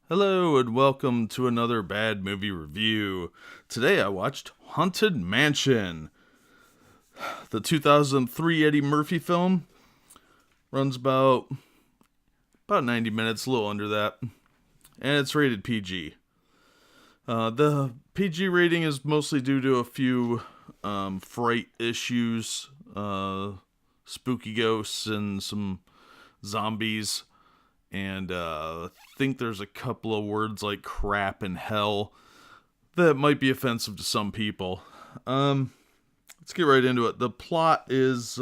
Hello and welcome to another bad movie review. Today I watched Haunted Mansion. The 2003 Eddie Murphy film runs about 90 minutes, a little under that, and it's rated PG. The PG rating is mostly due to a few fright issues, spooky ghosts, and some zombies. And I think there's a couple of words like crap and hell that might be offensive to some people. Let's get right into it. The plot is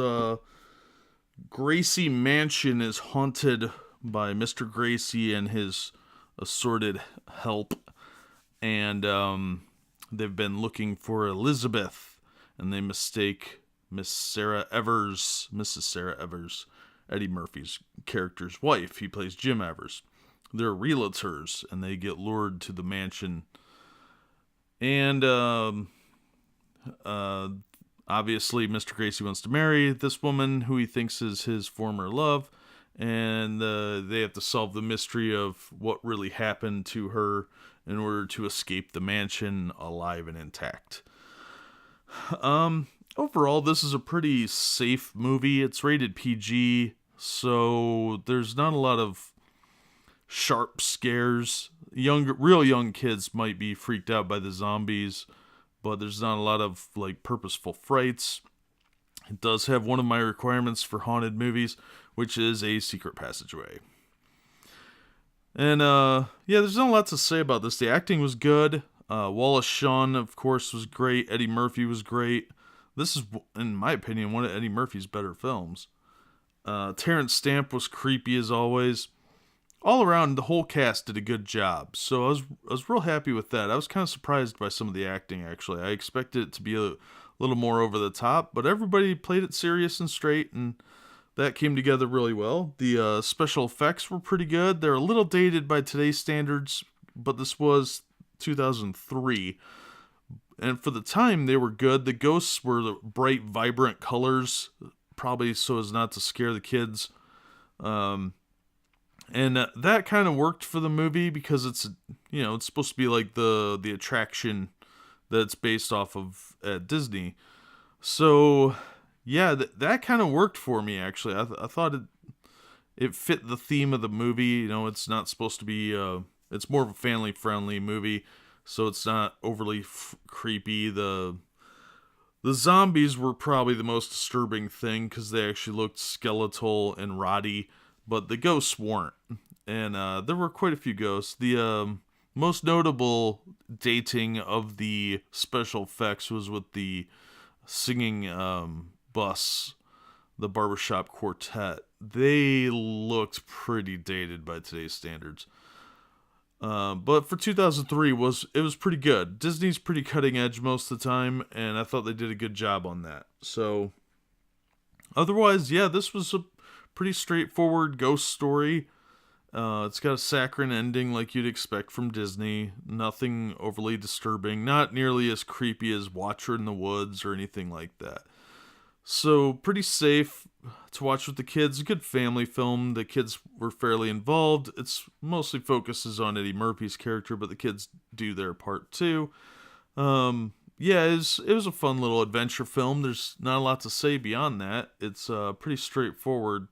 Gracie Mansion is haunted by Mr. Gracie and his assorted help. And they've been looking for Elizabeth, and they mistake Mrs. Sarah Evers, Eddie Murphy's character's wife. He plays Jim Evers. They're realtors, and they get lured to the mansion. And obviously, Mr. Gracie wants to marry this woman who he thinks is his former love, and they have to solve the mystery of what really happened to her in order to escape the mansion alive and intact. Overall, this is a pretty safe movie. It's rated PG, so there's not a lot of sharp scares. Real young kids might be freaked out by the zombies, but there's not a lot of purposeful frights. It does have one of my requirements for haunted movies, which is a secret passageway. And there's not a lot to say about this. The acting was good. Wallace Shawn, of course, was great. Eddie Murphy was great. This is, in my opinion, one of Eddie Murphy's better films. Terence Stamp was creepy as always. All around, the whole cast did a good job. So I was real happy with that. I was kind of surprised by some of the acting, actually. I expected it to be a little more over the top, but everybody played it serious and straight, and that came together really well. The special effects were pretty good. They're a little dated by today's standards, but this was 2003. And for the time, they were good. The ghosts were the bright, vibrant colors, probably so as not to scare the kids. And that kind of worked for the movie because it's supposed to be like the attraction that it's based off of at Disney. So, yeah, that kind of worked for me, actually. I thought it fit the theme of the movie. It's not supposed to be, it's more of a family-friendly movie. So it's not overly creepy. The zombies were probably the most disturbing thing because they actually looked skeletal and rotty, but the ghosts weren't. And there were quite a few ghosts. The most notable dating of the special effects was with the singing bus, the barbershop quartet. They looked pretty dated by today's standards. But for 2003, it was pretty good. Disney's pretty cutting edge most of the time, and I thought they did a good job on that. So, otherwise, yeah, this was a pretty straightforward ghost story. It's got a saccharine ending like you'd expect from Disney. Nothing overly disturbing. Not nearly as creepy as Watcher in the Woods or anything like that. So, pretty safe to watch with the kids. A good family film. The kids were fairly involved. It's mostly focuses on Eddie Murphy's character, but the kids do their part too. It was a fun little adventure film. There's not a lot to say beyond that. It's pretty straightforward.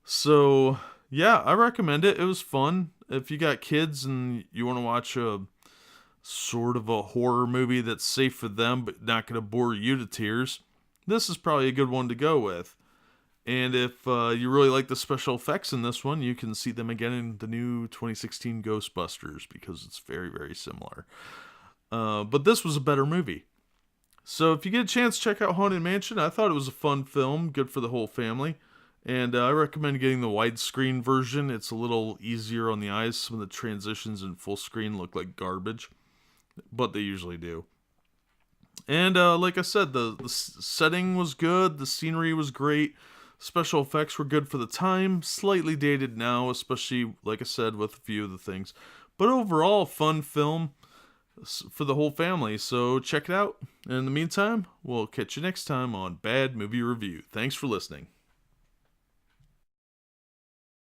So, yeah, I recommend it. It was fun. If you got kids and you want to watch a sort of a horror movie that's safe for them, but not going to bore you to tears, this is probably a good one to go with. And if you really like the special effects in this one, you can see them again in the new 2016 Ghostbusters because it's very, very similar. But this was a better movie. So if you get a chance, check out Haunted Mansion. I thought it was a fun film, good for the whole family. And I recommend getting the widescreen version. It's a little easier on the eyes. Some of the transitions in full screen look like garbage, but they usually do. And like I said, the setting was good. The scenery was great. Special effects were good for the time. Slightly dated now, especially, like I said, with a few of the things. But overall, fun film for the whole family. So check it out. And in the meantime, we'll catch you next time on Bad Movie Review. Thanks for listening.